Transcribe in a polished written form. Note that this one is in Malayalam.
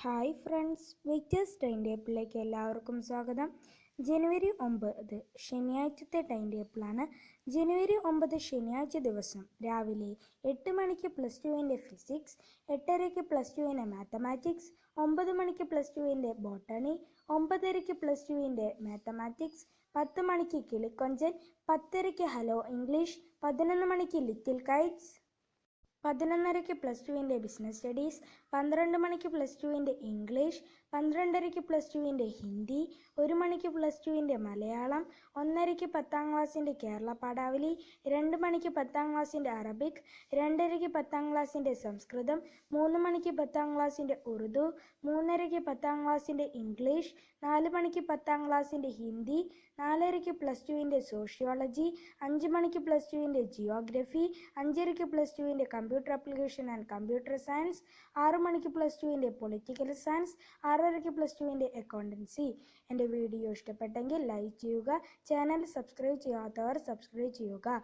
ഹായ് ഫ്രണ്ട്സ്, വിക്ടേഴ്സ് ടൈം ടേബിളിലേക്ക് എല്ലാവർക്കും സ്വാഗതം. ജനുവരി 9 ശനിയാഴ്ചത്തെ ടൈം ടേബിളാണ്. ജനുവരി 9 ശനിയാഴ്ച ദിവസം രാവിലെ 8 മണിക്ക് +2 ഫിസിക്സ്, 8:30 +2 മാത്തമാറ്റിക്സ്, 9 മണിക്ക് +2 ബോട്ടണി, 9:30 +2 മാത്തമാറ്റിക്സ്, 10 മണിക്ക് കിളിക്കൊഞ്ചൻ, 10:30 ഹലോ ഇംഗ്ലീഷ്, 11 മണിക്ക് ലിറ്റിൽ കൈറ്റ്സ്, 11:30 +2 ബിസിനസ് സ്റ്റഡീസ്, 12 മണിക്ക് +2 ഇംഗ്ലീഷ്, 12:30 +2 ഹിന്ദി, 1 മണിക്ക് +2 മലയാളം, 1:30 10ാം ക്ലാസ്സിൻ്റെ കേരള പാഠാവലി, 2 മണിക്ക് 10ാം ക്ലാസ്സിൻ്റെ അറബിക്, 2:30 10ാം ക്ലാസ്സിൻ്റെ സംസ്കൃതം, 3 മണിക്ക് 10ാം ക്ലാസ്സിൻ്റെ ഉറുദു, 3:30 10ാം ക്ലാസ്സിൻ്റെ ഇംഗ്ലീഷ്, 4 മണിക്ക് 10ാം ക്ലാസ്സിൻ്റെ ഹിന്ദി, 4:30 +2 സോഷ്യോളജി, 5 മണിക്ക് +2 geography, 5:30 +2 computer application and computer science, 6 മണിക്ക് +2 പൊളിറ്റിക്കൽ സയൻസ്, 6:30 +2 അക്കൗണ്ടൻസി. എൻ്റെ വീഡിയോ ഇഷ്ടപ്പെട്ടെങ്കിൽ ലൈക്ക് ചെയ്യുക, ചാനൽ സബ്സ്ക്രൈബ് ചെയ്യാത്തവർ സബ്സ്ക്രൈബ് ചെയ്യുക.